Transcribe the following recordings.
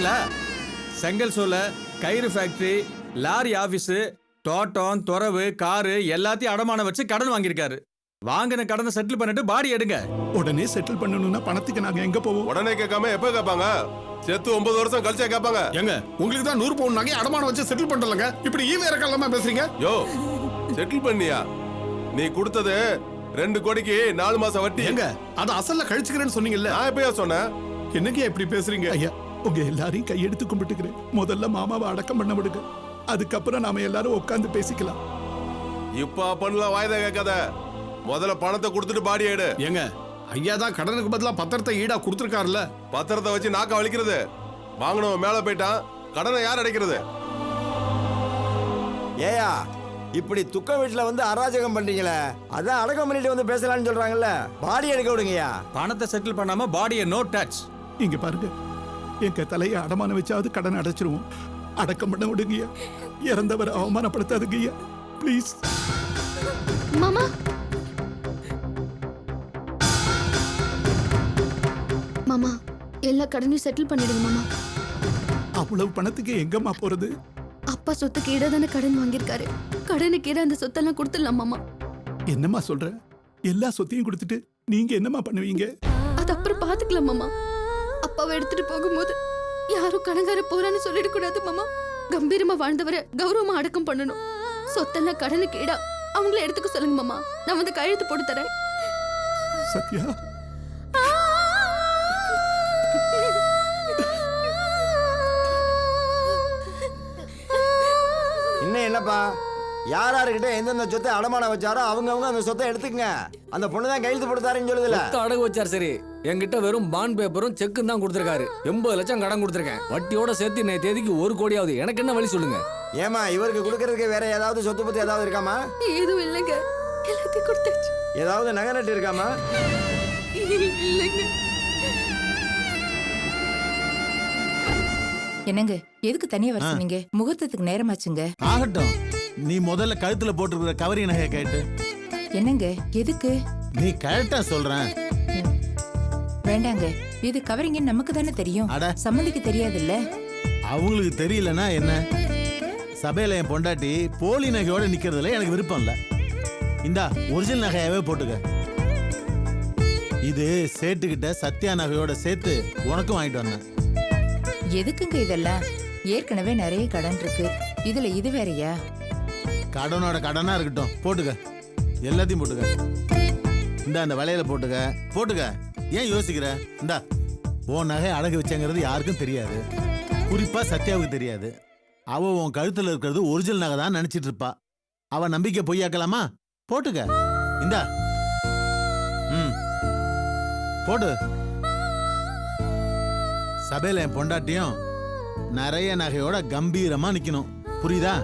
பாத்தீங்களா? செங்கல் சோலை, கயிறு ஃபேக்டரி, லாரி ஆபீஸ், தோட்டம், துறவு, காரு எல்லாத்தையும் அடமானம் வச்சு கடன் வாங்கியிருக்காரு. வாங்கின கடனை செட்டில் பண்ணிட்டு பாடி எடுங்க. உடனே செட்டில் பண்ணணும்னா பணத்துக்கு நாங்க எங்க போவோம்? உடனே கேட்காம எப்ப கேட்பாங்க? செத்து 9 வருஷம் கழிச்சா கேட்பாங்க. எங்க உங்களுக்கு தான் 100 பவுன் நகை அடமானம் வச்சு செட்டில் பண்ணலங்க. இப்படி ஈவேர காலமா பேசுறீங்க? யோ, செட்டில் பண்ணியா? நீ கொடுத்தது 2 கோடிக்கு 4 மாசம் வட்டி. எங்க அத அசல்ல கழிச்சுக்கிறேன்னு சொன்னீங்கல்ல? நான் எப்பயா சொன்னேன்? என்னங்க இப்படி பேசுறீங்க? ஐயா, உங்க எல்லாரையும் கையெடுத்து கும்பிட்டுக்கிறேன். முதல்ல மாமாவை அடக்கம் பண்ண விடுங்க. அதுக்கப்புறம் நாம எல்லாரும் உட்கார்ந்து பேசிக்கலாம். இப்ப பண்ணலாம், வாய்தா கேட்காத. முதல்ல பணத்தை கொடுத்துட்டு பாடி எடு. ஏங்க, ஐயா தான் கடனுக்கு பதிலா பத்திரத்தை ஈடா கொடுத்துருக்காருல்ல. பத்திரத்தை வச்சு நாக்க வலிக்கிறது. வாங்கினவன் மேல போயிட்டான், கடனை யார் அடைக்கிறது? ஏயா இப்படி துக்க வீட்டுல வந்து அராஜகம் பண்றீங்களே, அதான் அடக்கம் பண்ணிட்டு வந்து பேசலாம்னு சொல்றாங்கல்ல. பாடி எடுக்க விடுங்கயா. பணத்தை செட்டில் பண்ணாம பாடியை நோ டச். இங்க பாருங்க, எங்க தலையை அடமானம் வச்சாவது கடன் அடைச்சிருவோம். அடக்கம் பண்ண விடுங்கய்யா. இறந்தவர் அவமானப்படுத்தாதுங்கய்யா, ப்ளீஸ். மாமா, மாமா எல்லா கடனையும் செட்டில் பண்ணிடுங்க மாமா. அவ்வளவு பணத்துக்கு எங்கம்மா போறது? அப்பா சொத்துக்கு ஈடா தானே கடன் வாங்கியிருக்காரு. கடனுக்கு ஈடா அந்த சொத்தெல்லாம் கொடுத்துடலாம் மாமா. என்னம்மா சொல்ற? எல்லா சொத்தையும் கொடுத்துட்டு நீங்க என்னம்மா பண்ணுவீங்க? அது அப்புறம் பாத்துக்கலாம் மாமா. அப்பாவை எடுத்துட்டு போகும்போது யாரும் கடங்கார போறான்னு சொல்லிடக்கூடாது மாமா. கம்பீரமா வாழ்ந்தவரை கௌரவமா அடக்கம் பண்ணணும். சொத்தெல்லாம் கடனுக்கு ஈடா அவங்கள எடுத்துக்க சொல்லுங்க மாமா. நான் வந்து கையெழுத்து போட்டு தரேன். சத்யா, இன்னும் என்னப்பா, யாராருக்கிட்ட எந்தெந்த சொத்தை அடமானம் வச்சாரோ அவங்க அந்த சொத்தை எடுத்துக்கங்க. அந்த பொண்ணு தான் கையெழுத்து போட்டு தரேன்னு சொல்லுதுல. அடகு வச்சார். சரி, என்கிட்ட வெறும் பாண்ட் பேப்பரும் செக்கும் தான் கொடுத்துருக்காரு. 80 லட்சம் கடன் கொடுத்துருக்கேன். வட்டியோட சேர்த்து நேற்று தேதிக்கு 1 கோடியாவது. எனக்கு என்ன வழி சொல்லுங்க? ஏமா, இவருக்கு கொடுக்கறதுக்கு வேற ஏதாவது சொத்து பத்தி ஏதாவது இருக்காமா? எதுவும் இல்லைங்க, எல்லாத்தையும் கொடுத்தாச்சு. ஏதாவது நகை நட்டு இருக்காமா? இல்லைங்க. என்னங்க, எதுக்கு தனியா வர சொன்னீங்க? முகூர்த்தத்துக்கு நேரமாச்சுங்க. ஆகட்டும், நீ முதல்ல கழுத்துல போட்டுருக்கிற கவரி நகையை கேட்டு. என்னங்க, எதுக்கு? நீ கரெக்டா சொல்றேன். வேண்டாங்க, இது கவரிங்க நமக்கு தானே தெரியும். அட, சம்மந்திக்கு தெரியாதுல்ல. அவங்களுக்கு தெரியலன்னா என்ன? சபையில என் பொண்டாட்டி போலி நகையோட நிக்கிறதுல எனக்கு விருப்பம் இல்ல. இந்தா ஒரிஜினல் நகையாவே போட்டுக்க. இது சேட்டுக்கிட்ட சத்யா நகையோட சேர்த்து உனக்கும் வாங்கிட்டு வந்தேன். எதுக்குங்க இதெல்லாம்? ஏற்கனவே நிறைய கடன் இருக்கு, இதுல இது வேறயா? கடனோட கடனா இருக்கட்டும், போட்டுக்க. எல்லாத்தையும் போட்டுக்க. இந்த அந்த வளையல போட்டுக்க. போட்டுக்க. ஏன் யோசிக்கிற? இந்தா, உன் நகை அடகு வச்சங்கிறது யாருக்கும் தெரியாது, குறிப்பா சத்யாவுக்கு தெரியாது. அவ உன் கழுத்துல இருக்கிறது ஒரிஜினல் நகை தான் நினைச்சிட்டு இருப்பா. அவ நம்பிக்கை பொய்யாக்கலாமா? போட்டுக்க. இந்தா, போடு. சபையில என் பொண்டாட்டியும் நிறைய நகையோட கம்பீரமா நிக்கணும், புரியுதா?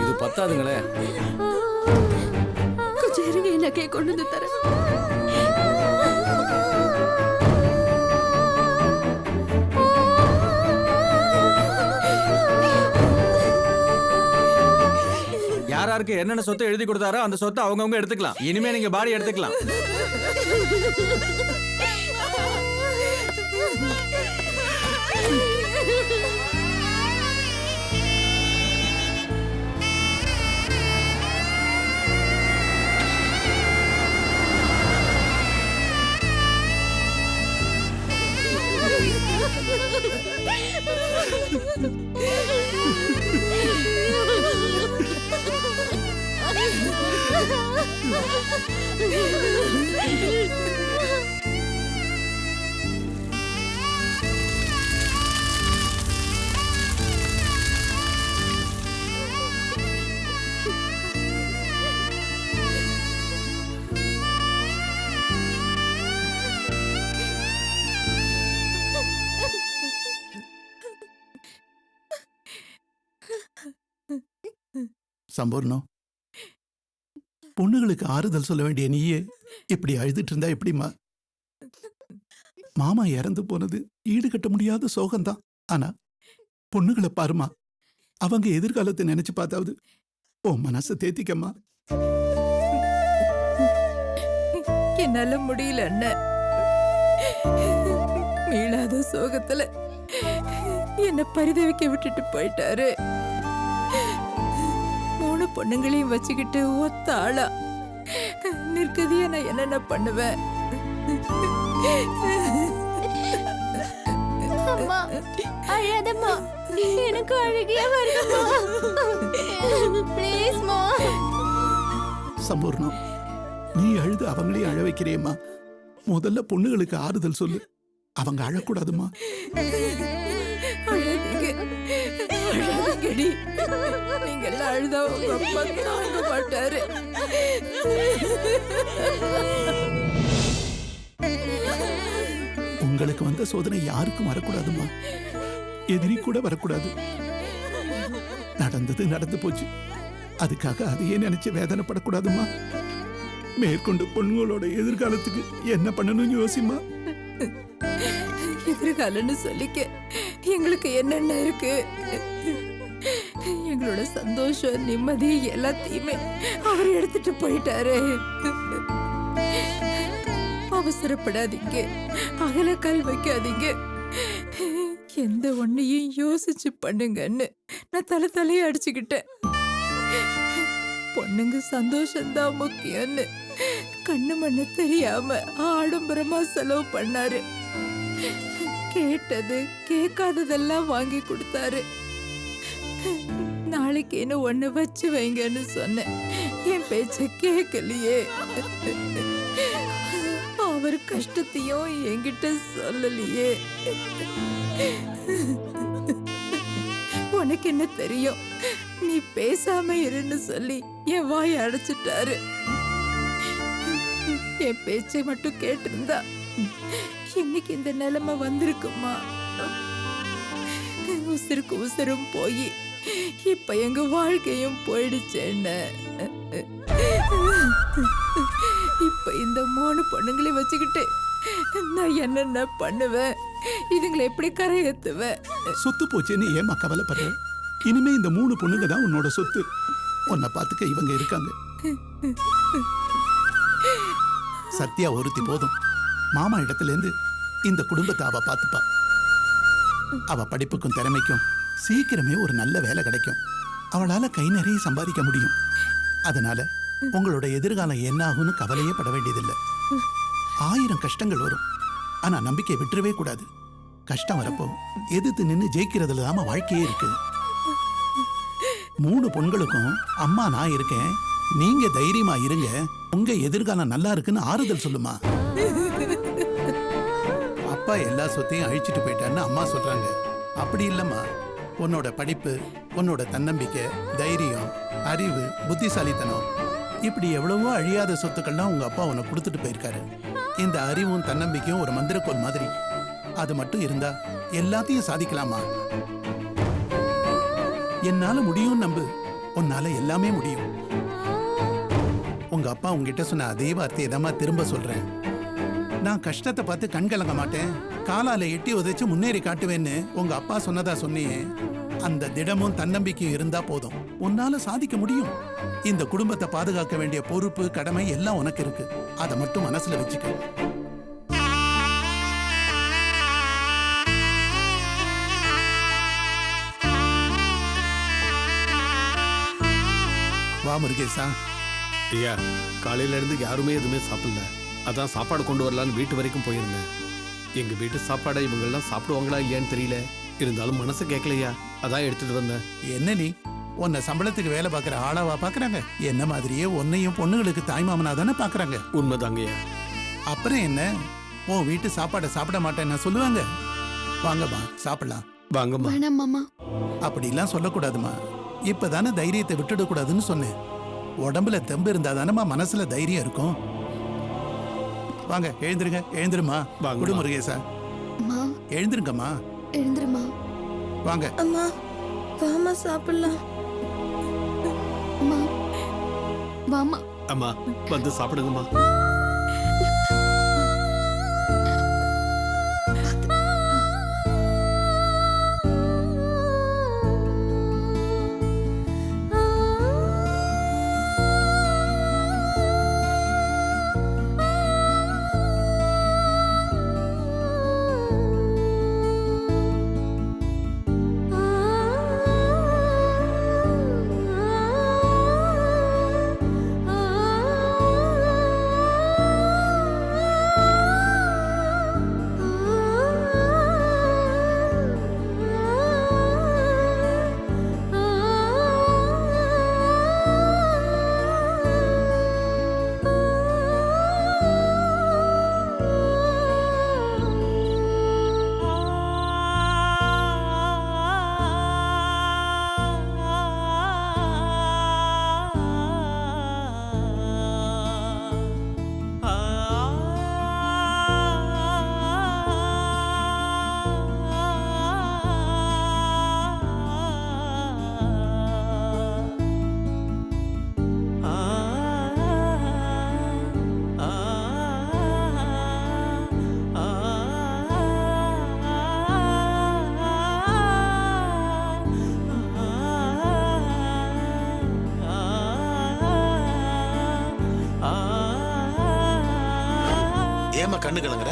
இது பத்தாதுங்களே. கொஞ்சம் இருங்க, நகையை கொண்டு வந்து தரேன். யாராருக்கு என்னென்ன சொத்தை எழுதி கொடுத்தாரோ அந்த சொத்தை அவங்கவுங்க எடுத்துக்கலாம். இனிமே நீங்க பாடி எடுத்துக்கலாம். சம்பூர்ணம், பொண்ணுகளுக்கு ஆறுதல் சொல்ல வேண்டிய நீயே இப்படி அழுதுட்டு இருந்தா எப்படிம்மா? மாமா இறந்து போனது ஈடுகட்ட முடியாத சோகம்தான். ஆனா பொண்ணுகளை பாருமா, அவங்க எதிர்காலத்தை நினைச்சு பார்த்தாவது உன் மனசை தேத்திக்கம்மா. என்னால முடியல அண்ணன். மீளாத சோகத்துல என்ன பரிதவிக்க விட்டுட்டு போயிட்டாரு. 3 பொண்ணுங்களையும் வச்சுக்கிட்டு ஒத்த ஆளா நிற்கதியா நான் என்னென்ன பண்ணுவேன்? அம்மா அழாதம்மா, எனக்கு அழுகியா வருதும்மா. ப்ளீஸ்மா. சம்பூர்ணம், நீ அழுது அவங்களையும் அழ வைக்கிறியம்மா. முதல்ல பொண்ணுகளுக்கு ஆறுதல் சொல்லு. அவங்க அழக்கூடாதுமா. அழாதீங்கடி. நீங்க எல்லாம் அழுதா உங்க அப்பா தாங்க மாட்டாரு. உங்களுக்கு வந்த சோதனை யாருக்கும் வரக்கூடாதுமா. எதிரி கூட வரக்கூடாது. நடந்தது நடந்து போச்சு. அதுக்காக அதையே நினைச்சு வேதனைப்படக்கூடாதுமா. மேற்கொண்டு பொண்ணுங்களோட எதிர்காலத்துக்கு என்ன பண்ணணும்னு யோசிமா. எதிர்காலம்னு சொல்லிக்க எங்களுக்கு என்னென்ன இருக்கு? எங்களோட சந்தோஷம், நிம்மதி எல்லாத்தையுமே அவர் எடுத்துட்டு போயிட்டாரு. அவசரப்படாதீங்க, அகலக்கால் வைக்காதீங்க. எந்த ஒன்னையும் யோசிச்சு பண்ணுங்கன்னு நான் தலையை அடிச்சுக்கிட்டேன். பொண்ணுங்க சந்தோஷம்தான் முக்கியம்னு கண்ணு மண்ணு தெரியாம ஆடம்பரமா செலவு பண்ணாரு. கேட்டது கேட்காததெல்லாம் வாங்கி கொடுத்தாரு. நாளைக்குன்னு ஒண்ணு வச்சு வைங்கன்னு சொன்னேன். என் பேச்ச கேட்கலையே. அவர் கஷ்டத்தையும் என்கிட்ட சொல்லலையே. உனக்கு என்ன தெரியும்? நீ பேசாம இருன்னு சொல்லி என் வாயை அடைச்சிட்டாரு. என் பேச்சை மட்டும் கேட்டிருந்தா இன்னைக்கு இந்த நிலைமை வந்திருக்குமா? உசுருக்கு உசுரும் போய் இப்ப எங்க வாழ்க்கையும் போயிடுச்சேன்னு. இப்ப இந்த 3 பொண்ணுங்களையும் வச்சுக்கிட்டு நான் என்னென்ன பண்ணுவேன்? இதுங்களை எப்படி கரையேத்துவேன்? சொத்து போச்சுன்னு ஏமா கவலைப்படுற? இனிமே இந்த 3 பொண்ணுங்க தான் உன்னோட சொத்து. உன்னை பார்த்துக்க இவங்க இருக்காங்க. சத்யா ஒருத்தி போதும். மாமா இடத்துல இருந்து இந்த குடும்பத்தை அவ பார்த்துப்பா. அவ படிப்புக்கும் திறமைக்கும் சீக்கிரமே ஒரு நல்ல வேலை கிடைக்கும். அவளால கை நிறைய சம்பாதிக்க முடியும். அதனால உங்களோட எதிர்காலம் என்ன ஆகும்னு கவலையே பட வேண்டியதில்லை. 1000 கஷ்டங்கள் வரும், ஆனா நம்பிக்கை விட்டுறவே கூடாது. கஷ்டம் வரப்போ எதிர்த்து நின்று ஜெயிக்கிறதுல தாம வாழ்க்கையே இருக்கு. 3 பொண்களுக்கும் அம்மா நான் இருக்கேன், நீங்க தைரியமா இருங்க, உங்க எதிர்காலம் நல்லா இருக்குன்னு ஆறுதல் சொல்லுமா. அப்பா எல்லா சொத்தையும் அழிச்சிட்டு போயிட்டான்னு அம்மா சொல்றாங்க. அப்படி இல்லம்மா, உன்னோட படிப்பு, உன்னோட தன்னம்பிக்கை, தைரியம், அறிவு, புத்திசாலித்தனம், இப்படி எவ்வளவோ அழியாத சொத்துக்கள்லாம் உங்க அப்பா உனக்கு கொடுத்துட்டு போயிருக்காரு. இந்த அறிவும் தன்னம்பிக்கையும் ஒரு மந்திரக்கோள் மாதிரி. அது மட்டும் இருந்தா எல்லாத்தையும் சாதிக்கலாமா. என்னால முடியும் நம்பு, உன்னால எல்லாமே முடியும். உங்க அப்பா உங்ககிட்ட சொன்ன அதே வார்த்தையை தான் திரும்ப சொல்றேன். நான் கஷ்டத்தை பார்த்து கண் கலங்க மாட்டேன், காலால எட்டி உதைச்சு முன்னேறி காட்டுவேன்னு உங்க அப்பா சொன்னதா சொன்னியே. அந்த திடமும் தன்னம்பிக்கையும் இருந்தா போதும், உன்னால சாதிக்க முடியும். இந்த குடும்பத்தை பாதுகாக்க வேண்டிய பொறுப்பு, கடமை எல்லாம் உனக்கு இருக்கு. அதை மட்டும் மனசுல வச்சுக்க. வா முருகேசா. ஐயா, காலையில இருந்து யாருமே எதுவுமே சாப்பிடல. அதான் சாப்பாடு கொண்டு வரலான்னு வீட்டு வரைக்கும் போயிருந்தேன். எங்க வீட்டு சாப்பாடை இவங்க எல்லாம் சாப்பிடுவாங்களா இல்லையான்னு தெரியல. இருந்தாலும் மனசு கேட்கலையா, அதான் எடுத்துட்டு வந்தேன். என்ன நீ உன்னை சம்பளத்துக்கு வேலை பார்க்குற ஆளாவா பார்க்கறாங்க? என்ன மாதிரியே உன்னையும் பொண்ணுங்களுக்கு தாய்மாமனா தானே பார்க்கறாங்க. உண்மைதாங்கய்யா. அப்புறம் என்ன, உன் வீட்டு சாப்பாடை சாப்பிட மாட்டேன்னு சொல்லுவாங்க? வாங்கம்மா சாப்பிடலாம். வாங்கம்மா. வேணாம் மாமா. அப்படிலாம் சொல்லக்கூடாதுமா. இப்பதானே தைரியத்தை விட்டுடக்கூடாதுன்னு சொன்னேன். உடம்புல தெம்பு இருந்தா தானேம்மா மனசுல தைரியம் இருக்கும். வாங்க எழுந்திருங்க, எழுந்திருமா. வாங்கம்மா. குடு முருகேசா, அம்மா எழுந்திருங்கம்மா. எழுந்துருமா. வாங்க. அம்மா வாமா சாப்பிடலாம். அம்மா வாமா. அம்மா வந்து சாப்பிடுங்கம்மா. ஏமா கண்ணு கலங்குற?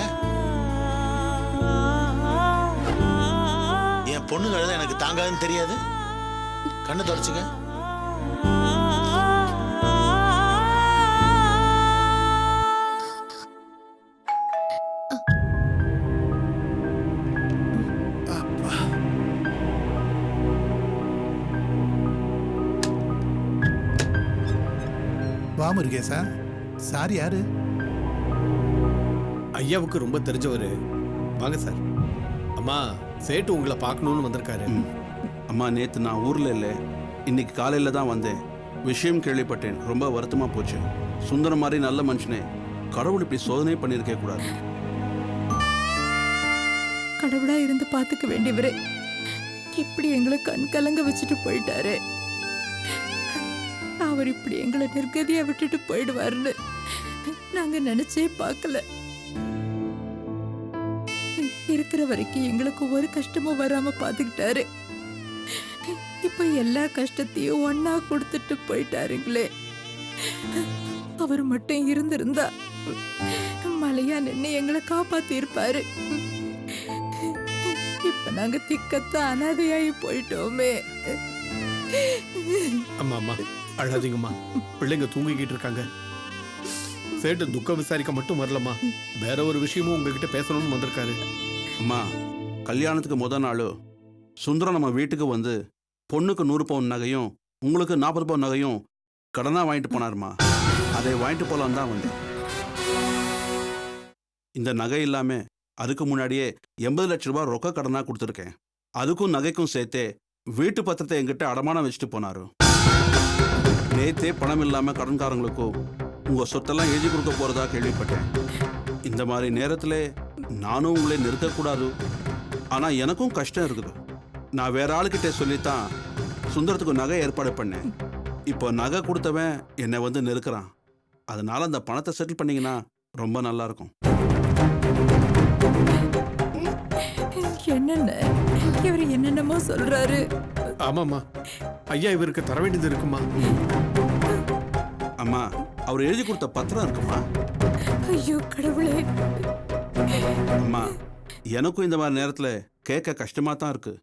என் பொண்ணு கழுத எனக்கு தாங்காதுன்னு தெரியாது. கண்ணு தொடச்சுக்க. வா முருகேசா. சார் யாரு? ஐயாவுக்கு ரொம்ப தெரிஞ்சவரு. வாங்க சார். அம்மா சேட்டு உங்களை பார்க்கணும்னு வந்திருக்காரு. அம்மா நேற்று நான் ஊரில் இல்லை, இன்னைக்கு காலையில் தான் வந்தேன். விஷயம் கேள்விப்பட்டேன், ரொம்ப வருத்தமாக போச்சு. சுந்தரம் மாதிரி நல்ல மனுஷனே கடவுள் இப்படி சோதனை பண்ணியிருக்க கூடாது. கடவுளா இருந்து பார்த்துக்க வேண்டியவரே இப்படி எங்களை கண் கலங்க வச்சுட்டு போயிட்டாரு. அவர் இப்படி எங்களை நிர்கதியா விட்டுட்டு போயிடுவாருன்னு நாங்க நினைச்சே பார்க்கல. இருக்கிற வரைக்கும் எங்களுக்கு ஒரு கஷ்டமும் வராம பாத்துக்கிட்டாரு. இப்ப எல்லா கஷ்டத்தையும் ஒன்னா கொடுத்துட்டு போயிட்டாருங்களே. அவர் மட்டும் இருந்திருந்தா மலையா நின்று எங்களை காப்பாத்தி இருப்பாரு. இப்ப நாங்க திக்கத்த அனாதையாகி போயிட்டோமே. அம்மா அம்மா அழாதீங்கம்மா, பிள்ளைங்க தூங்கிக்கிட்டு இருக்காங்க. சேட்டு துக்கம் விசாரிக்க மட்டும் வரலம்மா, வேற ஒரு விஷயமும் உங்ககிட்ட பேசணும்னு வந்திருக்காரு. அம்மா கல்யாணத்துக்கு முதல் நாள் சுந்தரம் நம்ம வீட்டுக்கு வந்து பொண்ணுக்கு 100 பவுன் நகையும் உங்களுக்கு 40 பவுன் நகையும் கடனாக வாங்கிட்டு போனாருமா. அதை வாங்கிட்டு போகலான்னு தான் வந்தேன். இந்த நகை இல்லாமல் அதுக்கு முன்னாடியே 80 லட்ச ரூபாய் ரொக்க கடனாக கொடுத்துருக்கேன். அதுக்கும் நகைக்கும் சேர்த்தே வீட்டு பத்திரத்தை என்கிட்ட அடமானம் வச்சுட்டு போனாரு. நேத்தே பணம் இல்லாமல் கடன்காரங்களுக்கும் உங்கள் சொத்தெல்லாம் எழுதி கொடுக்க போகிறதா கேள்விப்பட்டேன். இந்த மாதிரி நேரத்தில் நானும் உங்களை நிறுத்தக்கூடாது, ஆனால் எனக்கும் கஷ்டம் இருக்குது. நான் வேற ஆளுக்கிட்டே சொல்லித்தான் சுந்தரத்துக்கு நகை ஏற்பாடு பண்ணேன். இப்போ நகை கொடுத்தவன் என்னை வந்து நெருக்கிறான். அதனால அந்த பணத்தை செட்டில் பண்ணீங்கன்னா ரொம்ப நல்லா இருக்கும். என்னென்ன இவர் என்னென்னமோ சொல்றாரு. ஆமாம்மா, ஐயா இவருக்கு தர வேண்டியது இருக்குமா? அம்மா அவர் எழுதி கொடுத்த பத்திரம் இருக்குமா? ஐயோ கடவுளே. அம்மா எனக்கும் இந்த மாதிரி நேரத்தில் கேட்க கஷ்டமாக தான் இருக்கு.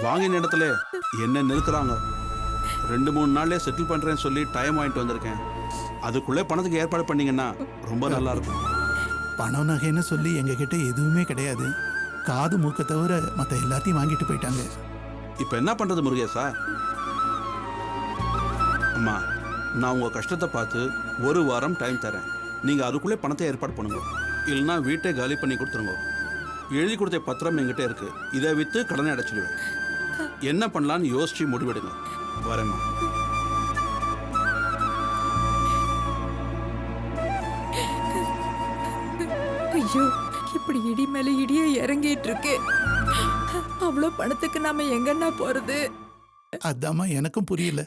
வாங்கின இடத்துல என்ன நெருக்கிறாங்க. 2-3 நாள்லயே செட்டில் பண்ணுறேன்னு சொல்லி டைம் வாங்கிட்டு வந்திருக்கேன். அதுக்குள்ளே பணத்துக்கு ஏற்பாடு பண்ணீங்கன்னா ரொம்ப நல்லா இருக்கும். பணம் நகைன்னு சொல்லி எங்ககிட்ட எதுவுமே கிடையாது. காது மூக்க தவிர மற்ற எல்லாத்தையும் வாங்கிட்டு போயிட்டாங்க. இப்போ என்ன பண்றது முருகேசா? அம்மா, நான் உங்க கஷ்டத்தை பார்த்து ஒரு வாரம் டைம் தரேன். நீங்க அதுக்குள்ளே பணத்தை ஏற்பாடு பண்ணுங்க. இல்லைன்னா வீட்டை காலி பண்ணி கொடுத்துருங்க. எழுதி கொடுத்த பத்திரம் என்கிட்ட இருக்கு. இதை வித்து கடனை அடைச்சிடுவேன். என்ன பண்ணலான்னு யோசிச்சு முடிவெடுங்க. வரேம்மா. ஐயோ, இப்படி இடி மேல இடியா இறங்கிட்டு இருக்கு. அவ்வளவு பணத்துக்கு நாம எங்கன்னா போறது? அதாம்மா எனக்கும் புரியல.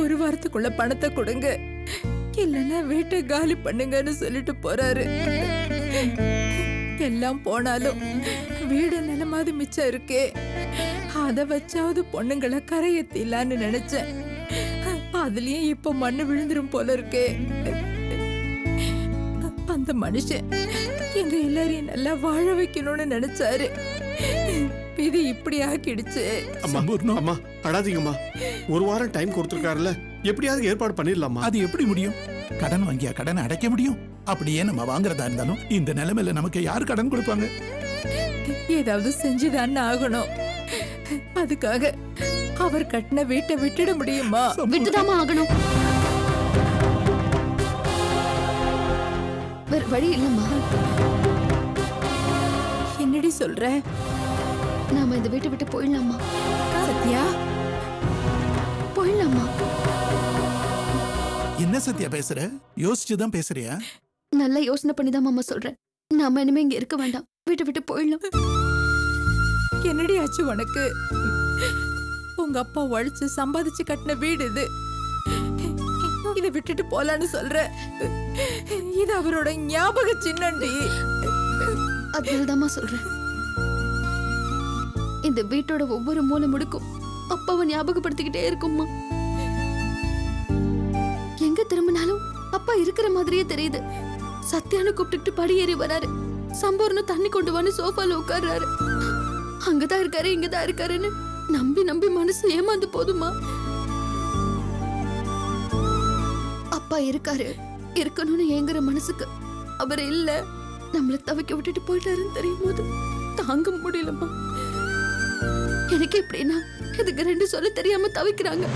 ஒரு வாரத்துக்குள்ள பணத்தை கொடுங்க, இல்லைன்னா வீட்டை காலி பண்ணுங்கன்னு சொல்லிட்டு போறாரு. எல்லாம் போனாலும் வீடு நிலமாவது மிச்சம் இருக்கே, அத வச்சாவது பொண்ணுங்களை கரையத்திலான்னு நினைச்சேன். அதுலயும் இப்ப மண்ணு விழுந்துரும் போல இருக்கே. அந்த மனுஷன் எங்க எல்லாரையும் நல்லா வாழ வைக்கணும்னு நினைச்சாரு. இது இப்படி ஆக்கிடுச்சு. அம்மா அம்மா அழாதீங்கம்மா. ஒரு வாரம் டைம் கொடுத்துருக்காருல்ல, எப்படியாவது ஏற்பாடு பண்ணிடலாமா? அது எப்படி முடியும்? கடன் வாங்கியா கடனை அடைக்க முடியும்? அப்படியே நம்ம வாங்குறதா இருந்தாலும் இந்த நிலைமையில நமக்கு யார் கடன் கொடுப்பாங்க? ஏதாவது செஞ்சுதான் ஆகணும். அதுக்காக அவர் கட்டின வீட்டை விட்டுட முடியுமா? விட்டுதாமா ஆகணும். வேற வழி இல்லம்மா. என்னடி சொல்ற? நாம இந்த வீட்டை விட்டு போயிடலாமா? சத்யா, போயிடலாமா? என்ன சத்யா பேசுற? யோசிச்சுதான் பேசுறியா? நல்லா யோசனை பண்ணிதான் மாமா சொல்றேன். நாம இனிமே இங்க இருக்க வேண்டாம், வீட்டை விட்டு போயிடலாம். என்னடி ஆச்சு உனக்கு? உங்க அப்பா உழைச்சு சம்பாதிச்சு கட்டின வீடு இது. இதை விட்டுட்டு போலான்னு சொல்ற. இது அவரோட ஞாபக சின்னண்டி. அதனாலதாம்மா சொல்றேன். இந்த வீட்டோட ஒவ்வொரு மூலை முடுக்கும் அப்பாவை ஞாபகப்படுத்திக்கிட்டே இருக்கும்மா. எங்க திரும்பினாலும் அப்பா இருக்கிற மாதிரியே தெரியுது. சத்யானு கூப்பிட்டு படியேறி வராரு. சம்பூர்ணு தண்ணி கொண்டு வந்து சோஃபால உட்கார்றாரு. அங்கதான் இருக்காரு, இங்கதான் இருக்காருன்னு நம்பி நம்பி மனசு ஏமாந்து போதுமா. அப்பா இருக்காரு, இருக்கணும்னு ஏங்குற மனசுக்கு அவர் இல்ல, நம்மள தவிக்க விட்டுட்டு போயிட்டாருன்னு தெரியும் போது தாங்க முடியலம்மா. எனக்கு எப்படின்னா இதுக்கு ரெண்டு சொல்ல தெரியாம தவிக்கிறாங்க.